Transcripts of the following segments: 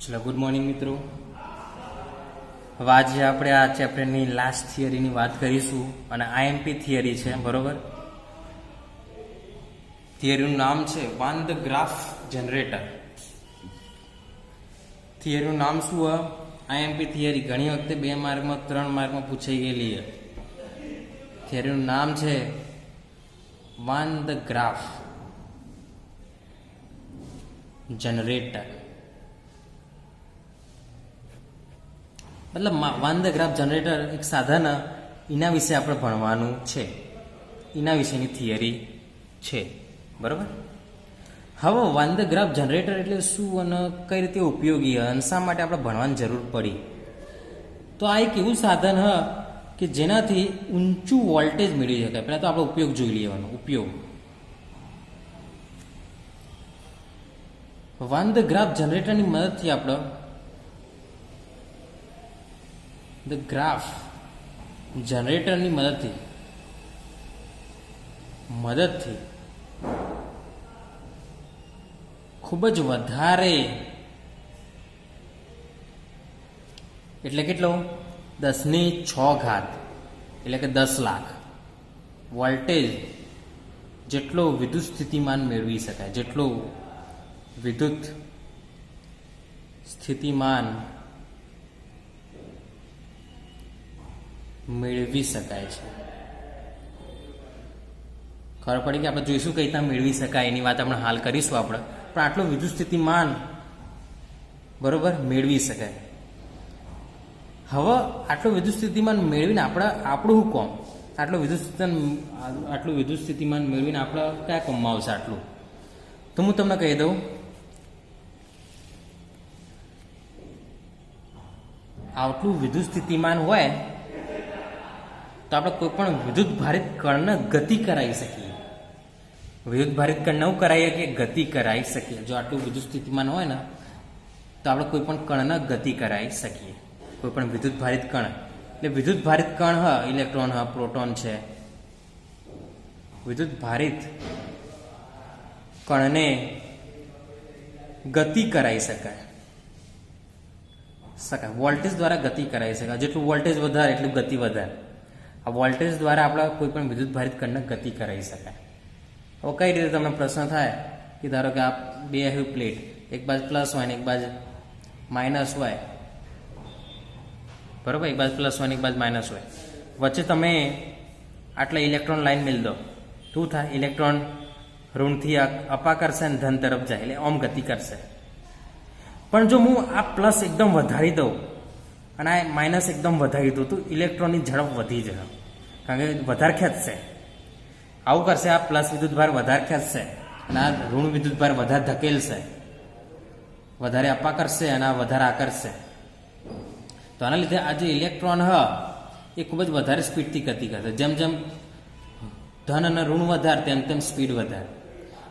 ચલો good morning મિત્રો. હવે આજે આપણે આ ચેપ્ટરની લાસ્ટ થિયરીની વાત કરીશું અને આઈએમપી થિયરી છે, બરોબર. થિયરીનું નામ છે વાન ધ ગ્રાફ જનરેટર. થિયરીનું નામ શું હોય? IMP theory. ઘણી વખતે 2 માર્કમાં 3 માર્કમાં પૂછાઈ ગયેલી છે. થિયરીનું નામ છે વાન ધ ગ્રાફ જનરેટર. મતલબ વાન ધ ગ્રાફ જનરેટર એક સાધન, એના વિશે આપણે ભણવાનું છે, એના વિશેની થિયરી છે, બરાબર. હવે વાન ધ ગ્રાફ જનરેટર એટલે શું અને કઈ રીતે ઉપયોગી અને શા માટે આપણે ભણવાની જરૂર પડી? તો આ એક એવું સાધન હ કે જેનાથી ઊંચું વોલ્ટેજ મેળવી શકાય. પહેલાં તો આપણે ઉપયોગ જોઈ લેવાનો. ઉપયોગ વાન ધ ગ્રાફ જનરેટરની મદદથી આપણે ધ ગ્રાફ જનરેટરની મદદથી ખૂબ જ વધારે, એટલે કેટલો? 10⁶ એટલે કે 10 લાખ વોલ્ટેજ જેટલો વિદ્યુત સ્થિતિમાન મેળવી શકાય, જેટલો વિદ્યુત સ્થિતિમાન મેળવી શકાય છે. ખબર પડી કે આપણે જોઈશું કઈ રીતના મેળવી શકાય, એની વાત આપણે હાલ કરીશું આપણે. પણ આટલું વિદ્યુત સ્થિતિમાન બરોબર મેળવી શકાય. હવે આટલું વિદ્યુત સ્થિતિમાન મેળવીને આપણું શું કોમ? આટલું વિદ્યુત સ્થિતિમાન મેળવીને આપણે કયા કોમમાં આવશે આટલું? તો હું તમને કહી દઉં, આટલું વિદ્યુત સ્થિતિમાન હોય તો આપણે કોઈ પણ વિદ્યુત ભારિત કણને ગતિ કરાવી શકીએ. વિદ્યુત ભારિત કણને શું કરાવીએ કે ગતિ કરાવી શકીએ. જો આટલું વિદ્યુત સ્થિતિમાન હોય ને તો આપણે કોઈ પણ કણને ગતિ કરાવી શકીએ. કોઈ પણ વિદ્યુત ભારિત કણ, એટલે વિદ્યુત ભારિત કણ હ ઇલેક્ટ્રોન હ પ્રોટોન છે. વિદ્યુત ભારિત કણને ગતિ કરાવી શકાય. વોલ્ટેજ દ્વારા ગતિ કરાવી શકાય. જેટલું વોલ્ટેજ વધારે એટલું ગતિ વધારે. આ વોલ્ટેજ દ્વારા આપણે કોઈ પણ વિદ્યુત ભારિત કણને ગતિ કરાવી શકાય. હવે કઈ રીતે તમને પ્રશ્ન થાય કે ધારો કે આ 2 પ્લેટ, એક બાજુ પ્લસ હોય ને એક બાજુ માઇનસ હોય, બરોબર. એક બાજુ પ્લસ હોય ને એક બાજુ માઇનસ હોય. વચ્ચે તમે આટલા ઇલેક્ટ્રોન લાઈન મેળ દો, શું થાય? ઇલેક્ટ્રોન ઋણથી અપા કરશે ને ધન તરફ જાય, એટલે ઓમ ગતિ કરશે. પણ જો હું આ પ્લસ એકદમ વધારી દઉં અને આ માઇનસ એકદમ વધારી દઉં તો ઇલેક્ટ્રોનની ઝડપ વધી જશે, કારણ કે વધારે ખેંચશે. આવું કરશે, આ પ્લસ વિદ્યુતભાર વધારે ખેંચશે અને આ ઋણ વિદ્યુતભાર વધારે ધકેલશે, વધારે અપા કરશે અને આ વધારે આકર્ષશે. તો આના લીધે આ જે ઇલેક્ટ્રોન હ એ ખૂબ જ વધારે સ્પીડથી ગતિ કરશે. જેમ જેમ ધન અને ઋણ વધારે તેમ તેમ સ્પીડ વધારે.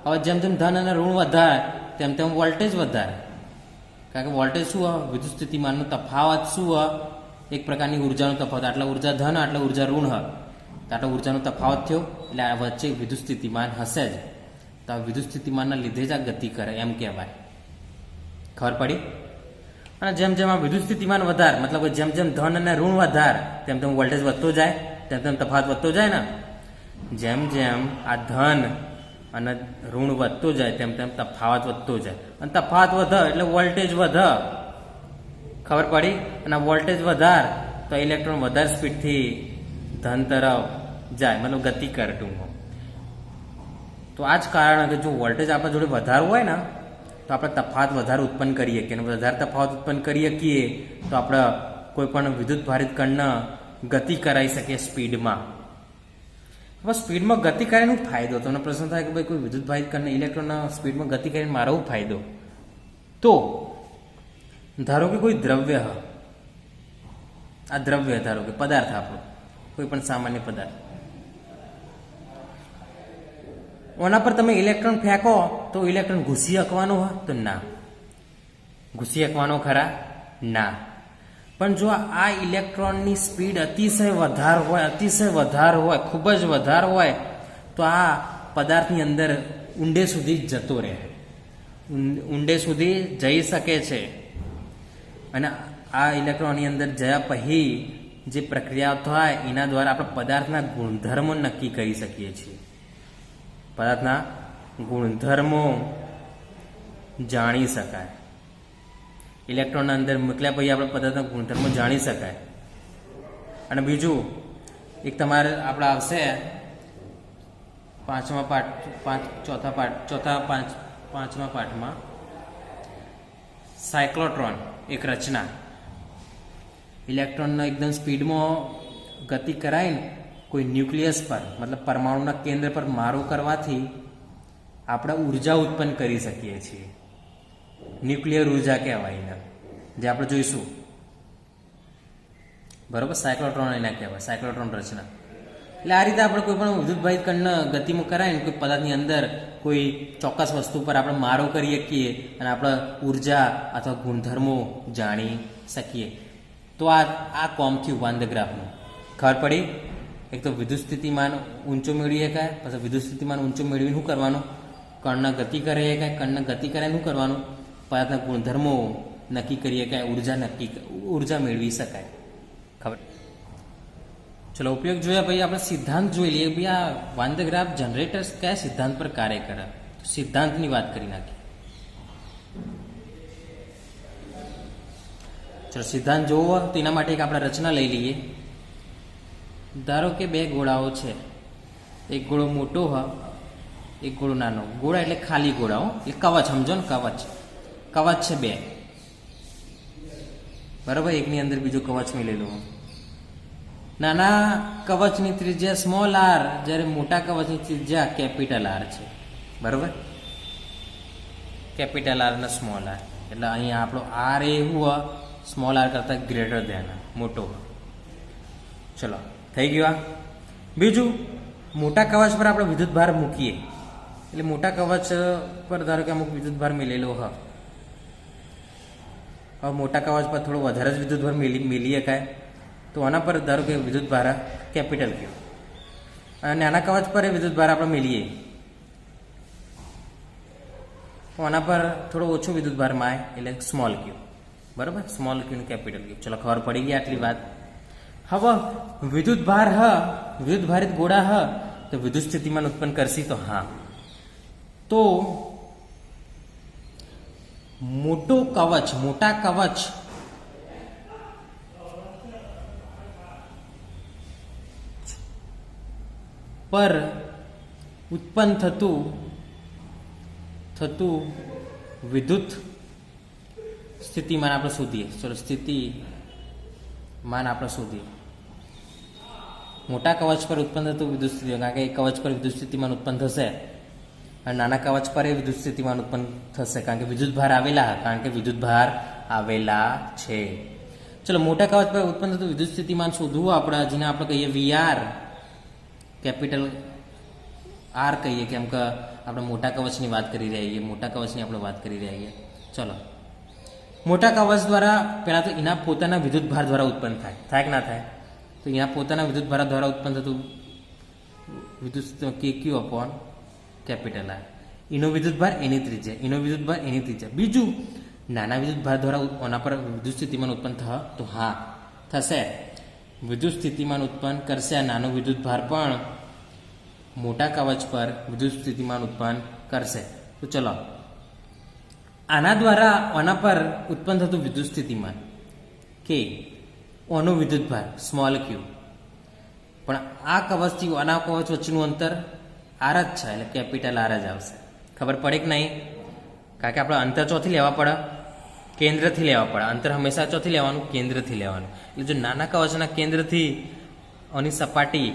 હવે જેમ જેમ ધન અને ઋણ વધારે તેમ તેમ વોલ્ટેજ વધારે. કારણ કે વોલ્ટેજ શું હોય? વિદ્યુત સ્થિતિમાનનો તફાવત શું હોય? એક પ્રકારની ઉર્જાનો તફાવત. આટલા ઉર્જા ધન, આટલા ઉર્જા ઋણ હ, તો આટલા ઉર્જાનો તફાવત થયો એટલે આ વચ્ચે વિદ્યુત સ્થિતિમાન હશે જ. તો આ વિદ્યુત સ્થિતિમાનના લીધે જ આ ગતિ કરે એમ કહેવાય. ખબર પડી? અને જેમ જેમ આ વિદ્યુત સ્થિતિમાન વધારે, મતલબ કે જેમ જેમ ધન અને ઋણ વધારે તેમ તેમ વોલ્ટેજ વધતો જાય, તેમ તેમ તફાવત વધતો જાય ને. જેમ જેમ આ ધન અને ઋણ વધતો જાય તેમ તેમ તફાવત વધતો જાય, અને તફાવત વધે એટલે વોલ્ટેજ વધે. ખબર પડી? અને વોલ્ટેજ વધારે તો ઇલેક્ટ્રોન વધારે સ્પીડથી ધન તરફ જાય, મતલબ ગતિ કરે ટૂંકમાં. તો આ જ કારણ કે જો વોલ્ટેજ આપણા જોડે વધારે હોય ને તો આપણે તફાવત વધારે ઉત્પન્ન કરીએ કે વધારે તફાવત ઉત્પન્ન કરીએ શકીએ તો આપણે કોઈ પણ વિદ્યુત ભારિત કણને ગતિ કરાવી શકીએ સ્પીડમાં. હવે સ્પીડમાં ગતિ કરીને ફાયદો? તમને પ્રશ્ન થાય કે ભાઈ કોઈ વિદ્યુત ભારિત કણને ઇલેક્ટ્રોનના સ્પીડમાં ગતિ કરીને મારો ફાયદો? તો ધારો કે કોઈ દ્રવ્ય હ, આ દ્રવ્ય ધારો કે પદાર્થ, આપણો કોઈ પણ સામાન્ય પદાર્થ, ઓના પર તમે ઇલેક્ટ્રોન ફેંકો તો ઇલેક્ટ્રોન ઘૂસી શકવાનો હોય? તો ના. ઘૂસી શકવાનો ખરા? ના. પણ જો આ ઇલેક્ટ્રોનની સ્પીડ અતિશય વધારે હોય, ખૂબ જ વધારે હોય તો આ પદાર્થની અંદર ઊંડે સુધી જતો રહે, ઊંડે સુધી જઈ શકે છે. અને આ ઇલેક્ટ્રોનની અંદર જયા પછી જે પ્રક્રિયાઓ થાય એના દ્વારા આપણે પદાર્થના ગુણધર્મો નક્કી કરી શકીએ છીએ. પદાર્થના ગુણધર્મો જાણી શકાય. ઇલેક્ટ્રોનના અંદર મોકલ્યા પછી આપણે પદાર્થના ગુણધર્મો જાણી શકાય. અને બીજું એક તમારે આપણે આવશે પાંચમા પાઠમાં સાયક્લોટ્રોન એક રચના. ઇલેક્ટ્રોનનો એકદમ સ્પીડમાં ગતિ કરાવીને કોઈ ન્યુક્લિયસ પર મતલબ પરમાણુના કેન્દ્ર પર મારો કરવાથી આપણે ઉર્જા ઉત્પન્ન કરી શકીએ છીએ. ન્યુક્લિયર ઉર્જા કહેવાય એને, જે આપણે જોઈશું. બરોબર, સાયક્લોટ્રોન એના કહેવાય, સાયક્લોટ્રોન રચના. એટલે આ રીતે આપણે કોઈ પણ વિદ્યુતભારિત કણને ગતિમાં કરાવીને કોઈ પદાર્થની અંદર કોઈ ચોક્કસ વસ્તુ પર આપણે મારો કરી શકીએ અને આપણે ઉર્જા અથવા ગુણધર્મો જાણી શકીએ. તો આ કોમ થયું વાન ધ ગ્રાફનું. ખબર પડી? એક તો વિદ્યુત સ્થિતિમાન ઊંચો મેળવી શકાય, પછી વિદ્યુત સ્થિતિમાન ઊંચો મેળવીને શું કરવાનું? કણને ગતિ કરી શકાય. કણને ગતિ કરીને શું કરવાનું? પદાર્થના ગુણધર્મો નક્કી કરી શકાય, ઉર્જા મેળવી શકાય. ખબર? ચલો, ઉપયોગ જોયા ભાઈ. આપણે સિદ્ધાંત જોઈ લઈએ. ભાઈ આ વાન ધ ગ્રાફ જનરેટર્સ કયા સિદ્ધાંત પર કાર્ય કરે? સિદ્ધાંતની વાત કરી નાખીએ. ચલો, સિદ્ધાંત જોવો તો એના માટે એક આપણે રચના લઈ લઈએ. ધારો કે બે ગોળાઓ છે. એક ગોળો મોટો હ, એક ગોળો નાનો. ગોળા એટલે ખાલી ગોળાઓ, એટલે કવચ. સમજો ને, કવચ. કવચ છે બે. બરાબર, એકની અંદર બીજું કવચ મેળેલું. નાના કવચની ત્રિજ્યા સ્મોલ આર, જ્યારે મોટા કવચની ત્રિજ્યા કેપિટલ આર છે. બરાબર, કેપિટલ આર અને સ્મોલ આર. એટલે અહીંયા આપણો આર એ હું સ્મોલ આર કરતા ગ્રેટર દેન મોટો. ચલો, થઈ ગયું. આ બીજું, મોટા કવચ પર આપણે વિદ્યુત ભાર મૂકીએ. એટલે મોટા કવચ પર ધારો કે અમુક વિદ્યુત ભાર મેલેલો હ. હવે મોટા કવચ પર થોડો વધારે જ વિદ્યુત ભાર મેલી શકાય. તો આના પર ધારો કે વિદ્યુત ભાર કેપિટલ ક્યુ, અને નાના કવચ પર વિદ્યુત ભાર આપણે મેલીએ તો આના પર થોડો ઓછો વિદ્યુત ભાર માય, એટલે સ્મોલ ક્યુ. બરાબર, સ્મોલ ક્યુ ને કેપિટલ ક્યુ. ચલો, ખબર પડી ગઈ આટલી વાત. હવે વિદ્યુત ભાર વિદ્યુત ભારિત ગોળા તો વિદ્યુત સ્થિતિમાન ઉત્પન્ન કરશે. તો હા, તો મોટા કવચ પર ઉત્પન્ન થતું વિદ્યુત સ્થિતિમાન આપણે શોધીએ. ચલો, સ્થિતિમાન આપણે શોધીએ. મોટા કવચ પર ઉત્પન્ન થતું વિદ્યુત સ્થિતિમાન, કારણ કે એ કવચ પર વિદ્યુત સ્થિતિમાન ઉત્પન્ન થશે, અને નાના કવચ પર એ વિદ્યુત સ્થિતિમાન ઉત્પન્ન થશે, કારણ કે વિદ્યુત ભાર આવેલા છે. ચલો, મોટા કવચ પર ઉત્પન્ન થતું વિદ્યુત સ્થિતિમાન શોધવું આપણે, જેને આપણે કહીએ વીઆર, કેપિટલ આર કહીએ, કેમ કે આપણે મોટા કવચની વાત કરી રહ્યા છીએ. ચલો, મોટા કવચ દ્વારા પહેલાં તો એના પોતાના વિદ્યુત ભાર દ્વારા ઉત્પન્ન થાય કે ના થાય? તો એના પોતાના વિદ્યુત ભાર દ્વારા ઉત્પન્ન થતું વિદ્યુત કે ક્યુ અપોન કેપિટલ આર. એનો વિદ્યુત ભાર એની ત્રિજ્યા. બીજું, નાના વિદ્યુત ભાર દ્વારા ઓના પર વિદ્યુત સ્થિતિમાન ઉત્પન્ન તો હા થશે. વિદ્યુત સ્થિતિમાન ઉત્પન્ન કરશે આ નાનો વિદ્યુત ભાર પણ મોટા કવચ પર વિદ્યુત સ્થિતિમાન ઉત્પન્ન કરશે. તો ચલો, આના દ્વારા આના પર ઉત્પન્ન થતું વિદ્યુત સ્થિતિમાન કે ઓનો વિદ્યુત ભાર સ્મોલ ક્યુ, પણ આ કવચથી આના કવચ વચ્ચેનું અંતર આર જ છે, એટલે કેપિટલ આર જ આવશે. ખબર પડે કે નહીં? કારણ કે આપણે અંતર ચોથી લેવા પડે, કેન્દ્રથી લેવા પડે. અંતર હંમેશા ચોથી લેવાનું? કેન્દ્રથી લેવાનું. એટલે જો નાના કવચના કેન્દ્રથી આની સપાટી,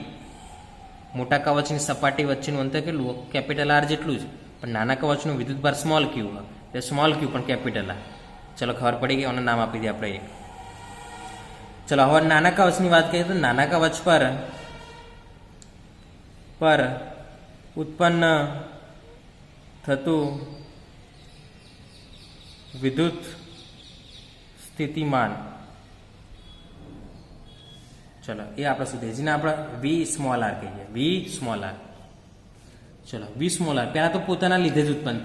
મોટા કવચની સપાટી વચ્ચેનું અંતર કેટલું? કેપિટલ આર જેટલું જ. પણ નાના કવચનું વિદ્યુત ભાર સ્મોલ ક્યુ, એટલે સ્મોલ ક્યુ પણ કેપિટલ આર. ચલો, ખબર પડી ગઈ. આનું નામ આપી દઈએ આપણે એક. ચલો, હવે નાના કવચની વાત કરીએ તો નાના કવચ પર ઉત્પન્ન થતું વિદ્યુત સ્થિતિમાન, ચલો એ આપણે શોધીએ, જેને આપણે વી સ્મોલ આર કહીએ. ચલો, વી સ્મોલ આર પહેલા તો પોતાના લીધે જ ઉત્પન્ન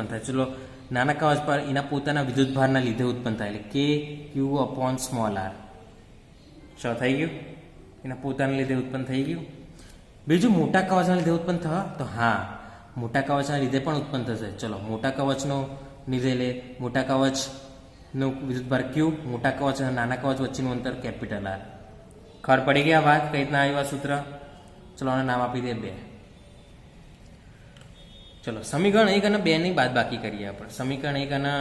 થાય. ચલો, નાના કવચ પર એના પોતાના વિદ્યુતભારના લીધે ઉત્પન્ન થાય એટલે કે ક્યુ અપોન સ્મોલ આર. શું થઈ ગયું? એના પોતાના લીધે ઉત્પન્ન થઈ ગયું. બીજું મોટા કવચના લીધે ઉત્પન્ન થવા તો હા, મોટા કવચના લીધે પણ ઉત્પન્ન થશે. ચલો મોટા કવચનો લીધે લે, મોટા કવચનો વિદ્યુતભાર ક્યુ, મોટા કવચ અને નાના કવચ વચ્ચેનું અંતર કેપિટલ આર. ખબર પડી ગઈ આ વાત કઈ રીતના આવ્યું સૂત્ર? ચલો આને નામ આપી દે 2. ચલો સમીકરણ 1 અને 2 ની બાદબાકી કરીએ આપણે. સમીકરણ 1 અને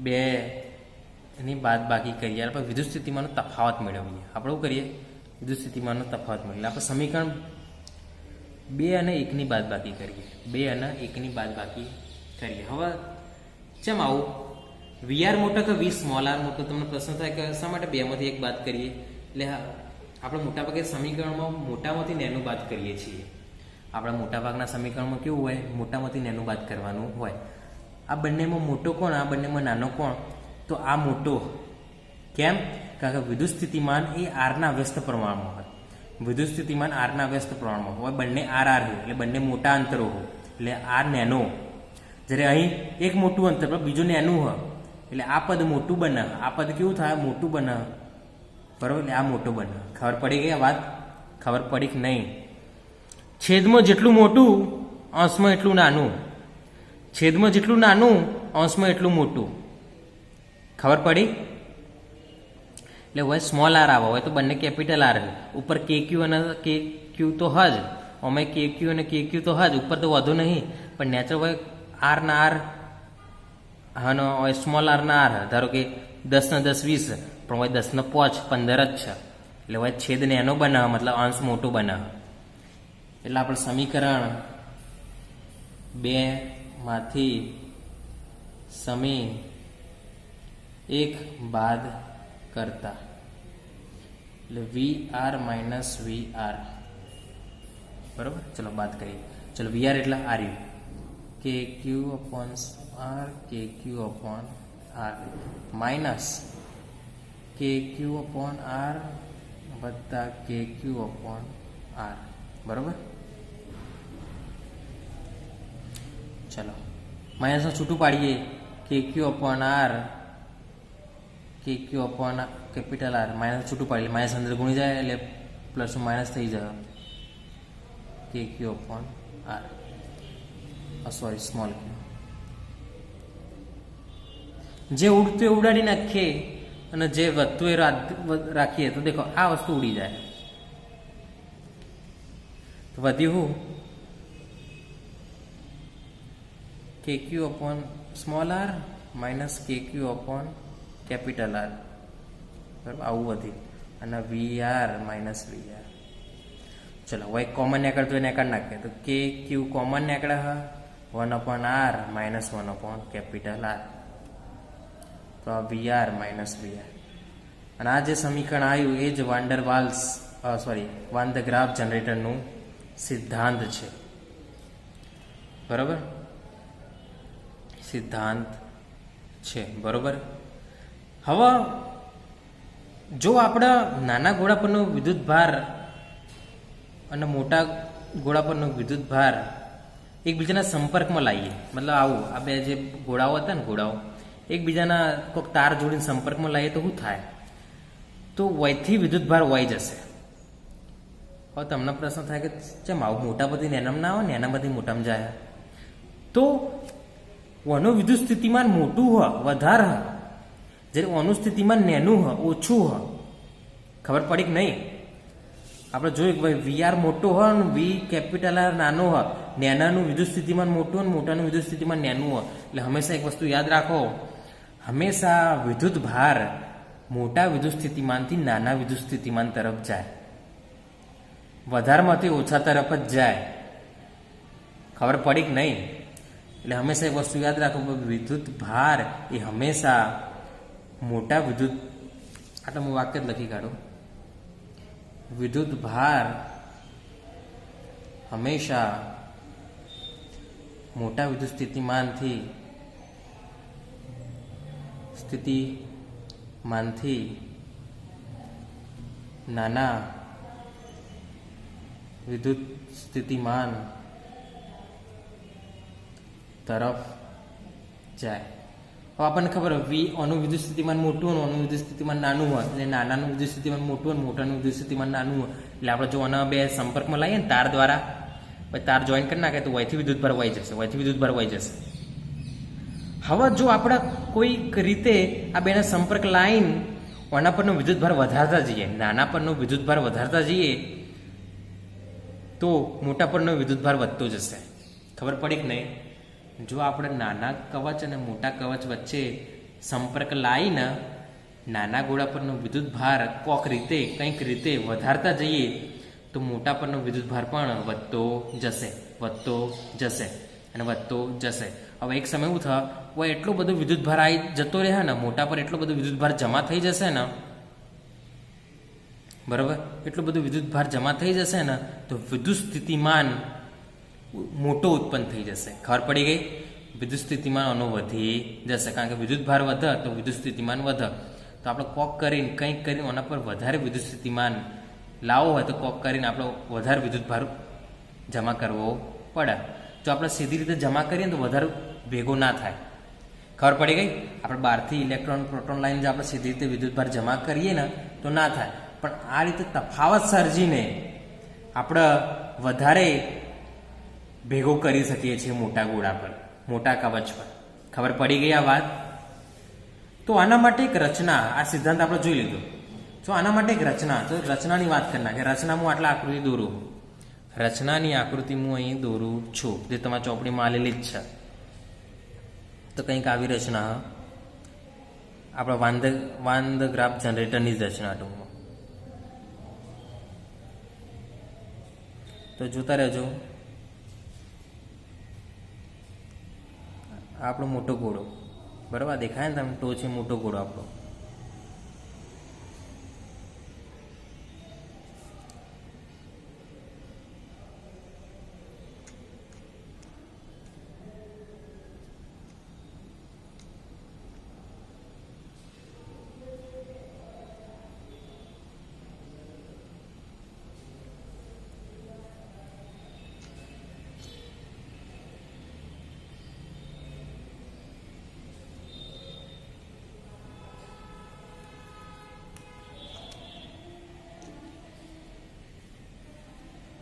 2 ની બાદબાકી કરીએ આપણે વિદ્યુત સ્થિતિમાનનો તફાવત મેળવીએ. આપણે શું કરીએ? વિદ્યુત સ્થિતિમાનનો તફાવત મેળવીએ. આપણે સમીકરણ 2 અને 1 ની બાદબાકી કરીએ. 2 અને 1 ની બાદબાકી કરીએ. હવે કેમ આવું? વીઆર મોટો કે વી સ્મોલ આર મોટો? તમને પ્રશ્ન થાય કે શા માટે 2 માંથી 1 બાદ કરીએ? એટલે આપણે મોટાભાગે સમીકરણમાં મોટામાંથી નાનું બાદ કરીએ છીએ. આપણા મોટાભાગના સમીકરણમાં કેવું હોય? મોટામાંથી નાનું બાદ કરવાનું હોય. આ બંનેમાં મોટો કોણ? આ બંનેમાં નાનો કોણ? તો આ મોટો. કેમ? કારણ કે વિદ્યુત સ્થિતિમાન એ આરના વ્યસ્ત પ્રમાણમાં હોય. વિદ્યુત સ્થિતિમાન આરના વ્યસ્ત પ્રમાણમાં હોય. બંને આર આર હોય એટલે બંને મોટા અંતરો હોય એટલે આર નાનો. જ્યારે અહીં એક મોટું અંતર પણ બીજું નાનું હોય એટલે આ પદ મોટું બને. આ પદ કેવું થાય? મોટું બને. બરાબર? એટલે આ મોટો બને. ખબર પડી ગઈ આ વાત? ખબર પડી કે નહીં? છેદમાં જેટલું મોટું અંશમાં એટલું નાનું. છેદમાં જેટલું નાનું અંશમાં એટલું મોટું. ખબર પડી? એટલે હોય સ્મોલ આર આવે હોય તો બંને કેપિટલ આર. ઉપર કે ક્યુ અને કે ક્યુ તો હજ, અમે કે ક્યુ અને કે ક્યુ તો હજ, ઉપર તો વધુ નહીં. પણ નેચર હોય આર ના આર, હા સ્મોલ આર ના આર. ધારો કે 10 ને 10 20, પણ હોય 10 ને 5 15 જ છે. એટલે હોય છેદ નાનો બનાવે મતલબ અંશ મોટો બનાવે. એટલે આપણે સમીકરણ 2 માંથી સમી 1 બાદ કરતા એટલે વી આર માઇનસ વી આર. બરાબર? ચલો બાદ કરીએ. ચલો વી આર એટલે આર યુ કે ક્યુ અપોન આર કે ક્યુ અપોન આર માઇનસ કે ક્યુ અપોન આર વત્તા કે ક્યુ અપોન આર. બરાબર? ચલો માઇનસને છૂટું પાડીએ. કે ક્યુ અપોન આર કે ક્યુ અપોન કેપિટલ આર. માઇનસ છૂટું પાડીએ. માઇનસ અંદર ગુણી જાય એટલે પ્લસ માઇનસ થઈ જાય. કે ક્યુ અપોન આર, સોરી સ્મોલ ક્યુ. જે ઉડતું એ ઉડાડી નાખીએ અને જે વધતું એ રાખીએ તો દેખો આ વસ્તુ ઉડી જાય. તો વધ્યું કે ક્યુ અપોન સ્મોલ આર માઇનસ કે ક્યુ અપોન કેપિટલ આર. બરાબર? આવું વધ્યું. અને વી આર માઇનસ વી આર. ચલો હવે કોમન નીકળતો એને કાઢી નાખીએ તો કે ક્યુ કોમન નીકળે હા 1 upon R minus 1 upon capital R. તો આ V R minus V R. અને આ જે સમીકરણ આવ્યું એ જ વાન ધ ગ્રાફ જનરેટરનું સિદ્ધાંત છે. બરાબર? સિદ્ધાંત છે. બરોબર? હવે જો આપણે નાના ઘોડા પરનો વિદ્યુત ભાર અને મોટા ઘોડા પરનો વિદ્યુત ભાર એકબીજાના સંપર્કમાં લાવીએ, મતલબ આવું આ બે જે ઘોડાઓ હતા ને ઘોડાઓ એકબીજાના કોઈક તાર જોડીને સંપર્કમાં લાવીએ તો શું થાય? તો વયથી વિદ્યુત ભાર વહી જશે. હવે તમને પ્રશ્ન થાય કે ચમ આવું મોટા બધી નેનામાં ના આવે ને એના બધી મોટામાં જાય. તો ઓનું વિદ્યુત સ્થિતિમાન મોટું હોય વધારે હોય, જ્યારે ઓનું સ્થિતિમાન નેનું હોય ઓછું હોય. ખબર પડી કે નહીં? આપણે જોયું કે ભાઈ વી આર મોટો હોય ને વી કેપિટલ આર નાનો હોય. નેનાનું વિદ્યુત સ્થિતિમાન મોટું અને મોટાનું વિદ્યુત સ્થિતિમાન નેનું હોય. એટલે હંમેશા એક વસ્તુ યાદ રાખો, હંમેશા વિદ્યુત ભાર મોટા વિદ્યુત સ્થિતિમાનથી નાના વિદ્યુત સ્થિતિમાન તરફ જાય, વધારમાંથી ઓછા તરફ જ જાય. ખબર પડી કે નહીં? એટલે હંમેશા એક વસ્તુ યાદ રાખો, વિદ્યુત ભાર એ હંમેશા મોટા વિદ્યુત, આટલું હું વાક્ય જ લખી કાઢું, વિદ્યુત ભાર હંમેશા મોટા વિદ્યુત સ્થિતિમાનથી નાના વિદ્યુત સ્થિતિમાન તરફ જાય. હવે આપણને ખબર હોય વી આનું વિદ્યુત સ્થિતિમાન મોટું અને આનું વિદ્યુત સ્થિતિમાન નાનું હોય એટલે નાનાનું વિદ્યુત સ્થિતિમાન મોટું અને મોટાનું વિદ્યુત સ્થિતિમાન નાનું હોય એટલે આપણે જો આના બે સંપર્કમાં લાવીએ ને તાર દ્વારા, પછી તાર જોઈન કરી નાખે તો વયથી વિદ્યુતભાર વહી જશે, વયથી વિદ્યુતભાર વહી જશે. હવે જો આપણે કોઈક રીતે આ બેના સંપર્ક લાઈન આના પરનો વિદ્યુતભાર વધારતા જઈએ, નાના પરનો વિદ્યુતભાર વધારતા જઈએ તો મોટા પરનો વિદ્યુતભાર વધતો જશે. ખબર પડી કે નહીં? જો આપણે નાના કવચ અને મોટા કવચ વચ્ચે સંપર્ક લાવીને નાના ગોળા પરનો વિદ્યુતભાર કંઈક રીતે વધારતા જઈએ તો મોટા પરનો વિદ્યુતભાર પણ વધતો જશે. હવે એક સમય એવું થાય એટલો બધો વિદ્યુતભાર આવી જતો રહે ને, મોટા પર એટલો બધો વિદ્યુતભાર જમા થઈ જશે ને, બરાબર, એટલો બધો વિદ્યુતભાર જમા થઈ જશે ને તો વિદ્યુત સ્થિતિમાન મોટો ઉત્પન્ન થઈ જશે. ખબર પડી ગઈ? વિદ્યુત સ્થિતિમાન આનો વધી જશે, કારણ કે વિદ્યુતભાર વધે તો વિદ્યુત સ્થિતિમાન વધે. તો આપણે કંઈક કરીને આના પર વધારે વિદ્યુત સ્થિતિમાન લાવવો હોય તો કરીને આપણે વધારે વિદ્યુતભાર જમા કરવો પડે. જો આપણે સીધી રીતે જમા કરીએ તો વધારે ભેગો ના થાય. ખબર પડી ગઈ? આપણે બહારથી ઇલેક્ટ્રોન પ્રોટોન લાઈન જો આપણે સીધી રીતે વિદ્યુતભાર જમા કરીએ ને તો ના થાય, પણ આ રીતે તફાવત સર્જીને આપણે વધારે ભેગો કરી શકીએ છીએ મોટા ગોળા પર, મોટા કવચ પર. ખબર પડી ગઈ આ વાત? તો આના માટે એક રચના, આ સિદ્ધાંત આપણે જોઈ લીધો. તો આના માટે એક રચના, તો રચનાની વાત કરી નાખે. રચના હું આટલા આકૃતિ દોરું, રચનાની આકૃતિ હું અહીં દોરું છું, જે તમારા ચોપડીમાં આલેલી જ છે. તો કંઈક આવી રચના આપણા વાન ધ ગ્રાફ જનરેટરની જ રચના ટૂંકમાં. તો જોતા રહેજો. આપણો મોટો ગોળો, બરાબર દેખાય ને તમે? ટોચે મોટો ગોળો આપણો.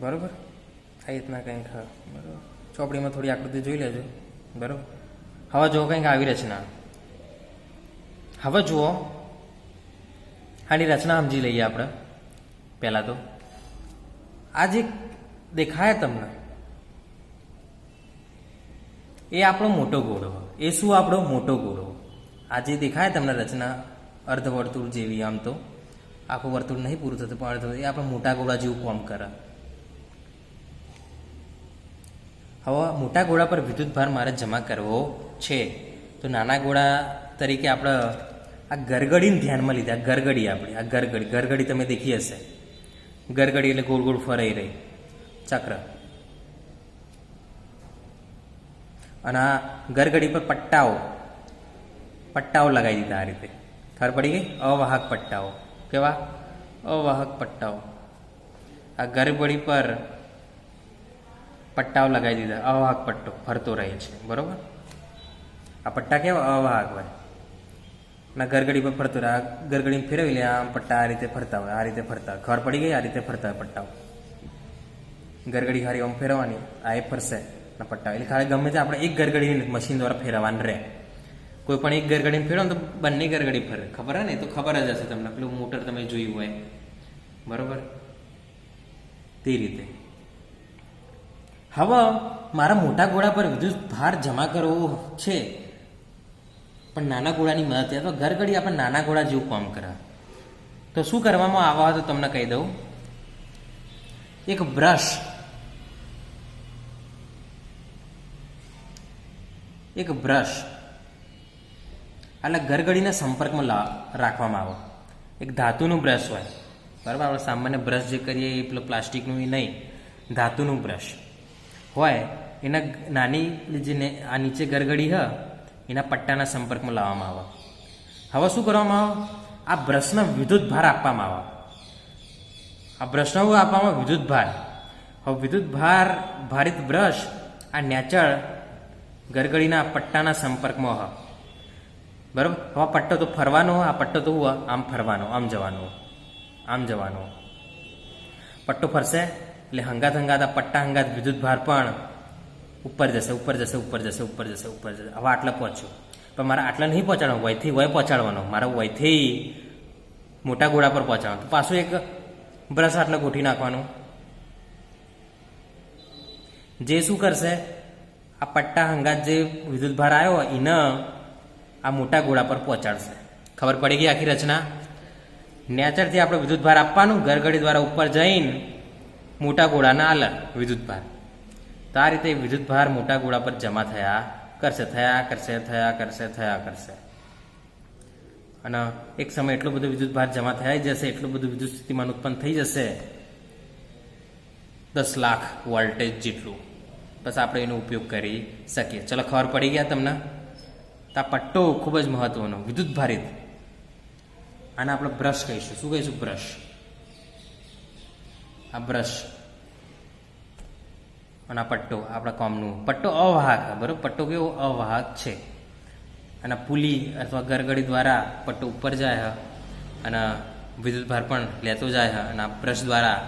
બરાબર, આ રીતના કંઈક, બરાબર, ચોપડીમાં થોડી આકૃતિ જોઈ લેજો. બરાબર, હવે જુઓ કંઈક આવી રચના. હવે જુઓ આની રચના સમજી લઈએ આપણે. પહેલાં તો આ જે દેખાય તમને એ આપણો મોટો ગોળો. એ શું? આપણો મોટો ગોળો. આ જે દેખાય તમને રચના અર્ધવર્તુળ જેવી, આમ તો આખું વર્તુળ નહીં પૂરું થતું પણ અર્ધવર્તુળ, એ આપણે મોટા ગોળા જેવું કામ કરે. હવે મોટા ગોળા પર વિદ્યુતભાર મારે જમા કરવો છે તો નાના ગોળા તરીકે આપણે આ ગરગડીને ધ્યાનમાં લીધા. ગરગડી આપણી આ ગરગડી તમે દેખી હશે. ગરગડી એટલે ગોળ ગોળ ફરાઈ રહી ચક્ર. અને આ ગરગડી પર પટ્ટાઓ લગાવી દીધા આ રીતે. ખબર પડી ગઈ? અવાહક પટ્ટાઓ. કેવા? અવાહક પટ્ટાઓ. આ ગરગડી પર પટ્ટાઓ લગાવી દીધા. અવાહક પટ્ટો ફરતો રહે છે, બરોબર. આ પટ્ટા કેવા? અવાહક હોય. ના ગરગડી પર ફરતો રહે. આ ગરગડીને ફેરવી લે, આમ પટ્ટા આ રીતે ફરતા હોય, આ રીતે ફરતા. ખબર પડી ગઈ? આ રીતે ફરતા હોય પટ્ટાઓ. ગરગડી ખાલી આમ ફેરવાની, આ એ ફરશે ના પટ્ટા. એટલે ખાલી ગમે તે આપણે એક ગરગડી મશીન દ્વારા ફેરવવાનું રહે. કોઈ પણ એક ગરગડીને ફેરવો તો બંને ગરગડી ફરે. ખબર હે ને? તો ખબર જ હશે તમને. પેલું મોટર તમે જોયું હોય, બરોબર, તે રીતે. હવે મારા મોટા ગોળા પર વિદ્યુત ભાર જમા કરવો છે પણ નાના ગોળાની મદદથી. અથવા ગરગડી આપણે નાના ગોળા જેવું કામ કરે તો શું કરવામાં આવે તો તમને કહી દઉં. એક બ્રશ, એટલે ગરગડીના સંપર્કમાં રાખવામાં આવે. એક ધાતુનું બ્રશ હોય, બરાબર. આપણે સામાન્ય બ્રશ જે કરીએ એ પેલું પ્લાસ્ટિકનું એ નહીં, ધાતુનું બ્રશ હોય. એના નાની જે આ નીચે ગરગડી હ એના પટ્ટાના સંપર્કમાં લાવવામાં આવે. હવે શું કરવામાં આવે? આ બ્રશને વિદ્યુત ભાર આપવામાં આવે. આ બ્રશને આપવામાં વિદ્યુત ભાર. હવે વિદ્યુત ભાર ભારિત બ્રશ આ નેચર ગરગડીના પટ્ટાના સંપર્કમાં હ. બરાબર, હવે પટ્ટો તો ફરવાનો, આ પટ્ટો તો આમ ફરવાનો, આમ જવાનો, આમ જવાનો. પટ્ટો ફરશે એટલે હંગાત આ પટ્ટા હંગાત વિદ્યુત ભાર પણ ઉપર જશે, ઉપર જશે, ઉપર જશે, ઉપર જશે, ઉપર જશે. હવે આટલા પહોંચ્યો, પણ મારે આટલા નહીં પહોંચાડવાનો, વયથી વય પહોંચાડવાનો, મારે વયથી મોટા ગોળા પર પહોંચાડવાનું. તો પાછું એક બ્રશ આટલે ગોઠવી નાખવાનું, જે શું કરશે, આ પટ્ટા હંગાત જે વિદ્યુત ભાર આવ્યો એને આ મોટા ગોળા પર પહોંચાડશે. ખબર પડી ગઈ આખી રચના. નેચરથી આપણે વિદ્યુત ભાર આપવાનું, ગરગડી દ્વારા ઉપર જઈને મોટા ગોળાના આલે વિદ્યુત ભાર. તો આ રીતે વિદ્યુત ભાર મોટા ગોળા પર જમા થયા કરશે, થયા કરશે, થયા કરશે, થયા કરશે. અને એક સમય એટલો બધો વિદ્યુત ભાર જમા થઈ જશે, એટલું બધું વિદ્યુત સ્થિતિમાન ઉત્પન્ન થઈ જશે 10 લાખ વોલ્ટેજ જેટલું. બસ આપણે એનો ઉપયોગ કરી શકીએ. ચલો, ખબર પડી ગયા તમને? તો આ પટ્ટો ખૂબ જ મહત્વનો, વિદ્યુત ભારિત. આને આપણે બ્રશ કહીશું. શું કહીશું? બ્રશ. આ બ્રશ અને આ પટ્ટો આપણા કોમનું. પટ્ટો અવાહક, બરાબર? પટ્ટો કેવો? અવાહક છે. અને પુલી અથવા ગરગડી દ્વારા પટ્ટો ઉપર જાય અને વિદ્યુત ભાર પણ લેતો જાય અને આ બ્રશ દ્વારા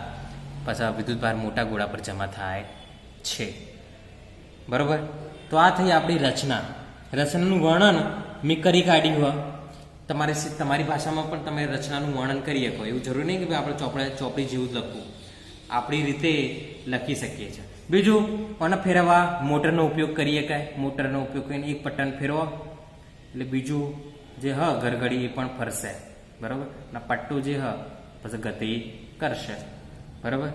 પાછા વિદ્યુત ભાર મોટા ગોળા પર જમા થાય છે. બરાબર? તો આ થઈ આપણી રચના. રચનાનું વર્ણન મેં કરી કાઢ્યું. તમારી ભાષામાં પણ તમે રચનાનું વર્ણન કરી શકો. એવું જરૂરી નહીં કે ભાઈ આપણે ચોપડી જેવું જ લખવું, આપણી રીતે લખી શકીએ છીએ. બીજું, આને ફેરવવા મોટરનો ઉપયોગ કરીએ. કાંઈ મોટરનો ઉપયોગ કરીને એક પટ્ટાને ફેરવો એટલે બીજું જે ગરગડી એ પણ ફરશે. બરાબર? અને પટ્ટું જે પછી ગતિ કરશે. બરાબર?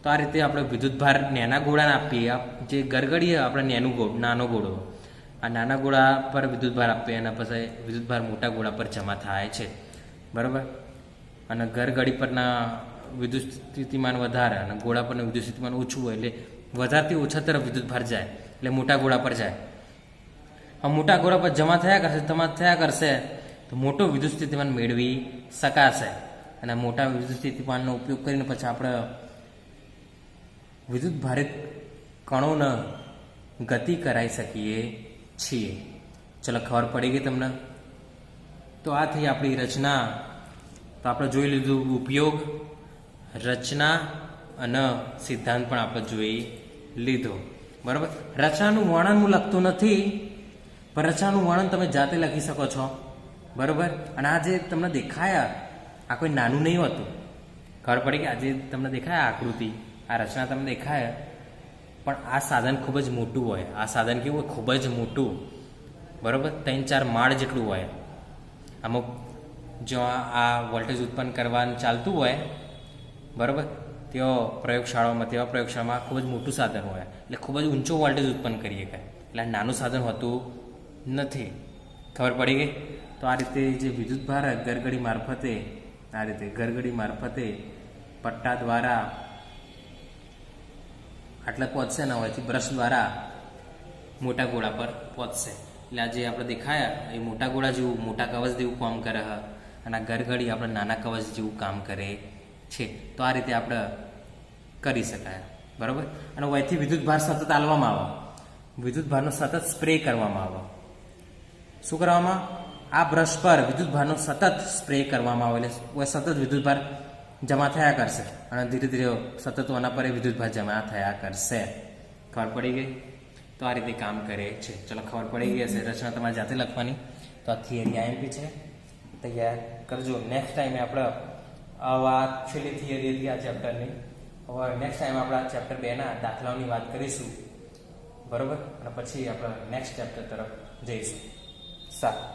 તો આ રીતે આપણે વિદ્યુત ભાર નાના ગોળાને આપીએ. જે ગરગડી આપણે નાનો ગોળો, આ નાના ગોળા પર વિદ્યુત ભાર આપીએ અને પછી વિદ્યુત ભાર મોટા ગોળા પર જમા થાય છે. બરાબર? અને ગરગડી પરના વિદ્યુત સ્થિતિમાન વધારે અને ગોળા પરનું વિદ્યુત સ્થિતિમાન ઓછું હોય એટલે વધારથી ઓછા તરફ વિદ્યુત ભાર જાય એટલે મોટા ગોળા પર જાય. આ મોટા ગોળા પર જમા થયા કરશે તો મોટો વિદ્યુત સ્થિતિમાન મેળવી શકાશે. અને મોટા વિદ્યુત સ્થિતિમાનનો ઉપયોગ કરીને પછી આપણે વિદ્યુત ભારિત કણોને ગતિ કરાવી શકીએ છીએ. ચલો, ખબર પડી ગઈ તમને? તો આ થઈ આપણી રચના. તો આપણે જોઈ લીધું ઉપયોગ, રચના અને સિદ્ધાંત પણ આપણે જોઈ લીધો. બરાબર? રચનાનું વર્ણન હું લખતું નથી, પણ રચનાનું વર્ણન તમે જાતે લખી શકો છો. બરાબર? અને આ જે તમને દેખાયા આ કોઈ નાનું નહીં હોતું. ખબર પડી કે આજે તમને દેખાય આકૃતિ, આ રચના તમને દેખાય, પણ આ સાધન ખૂબ જ મોટું હોય. આ સાધન કેવું હોય? ખૂબ જ મોટું. બરાબર? 3-4 માળ જેટલું હોય. અમુક જો આ વોલ્ટેજ ઉત્પન્ન કરવાનું ચાલતું હોય, બરાબર, તેવા પ્રયોગશાળામાં ખૂબ જ મોટું સાધન હોય એટલે ખૂબ જ ઊંચો વોલ્ટેજ ઉત્પન્ન કરીએ કાંઈ. એટલે નાનું સાધન હોતું નથી. ખબર પડી ગઈ? તો આ રીતે જે વિદ્યુત ભાર ગરગડી મારફતે પટ્ટા દ્વારા આટલા પહોંચશે ને હોયથી બ્રશ દ્વારા મોટા ગોળા પર પહોંચશે. એટલે આ જે આપણે દેખાયા એ મોટા ગોળા જેવું, મોટા કવચ જેવું કામ કરે અને આ ગરગડી આપણે નાના કવચ જેવું કામ કરે છે. તો આ રીતે આપણે કરી શકાય. બરાબર? અને વયથી વિદ્યુત ભાર સતત આલવામાં આવે, વિદ્યુત ભારનો સતત સ્પ્રે કરવામાં આવે. શું કરવામાં? આ બ્રશ પર વિદ્યુત ભારનો સતત સ્પ્રે કરવામાં આવે એટલે સતત વિદ્યુત ભાર જમા થયા કરશે અને ધીરે ધીરે સતત આના પર વિદ્યુત ભાર જમા થયા કરશે. ખબર પડી ગઈ? તો આ રીતે કામ કરે છે. ચલો, ખબર પડી ગઈ હશે. રચના તમારે જાતે લખવાની. તો આ થિયરી આઈએમપી છે, તૈયાર કરજો. નેક્સ્ટ ટાઈમે આપણે આવા છેલ્લી થિયરી હતી આ ચેપ્ટરની. હવે નેક્સ્ટ ટાઈમ આપણે આ ચેપ્ટર 2ના દાખલાઓની વાત કરીશું. બરાબર? અને પછી આપણે નેક્સ્ટ ચેપ્ટર તરફ જઈશું. સારું.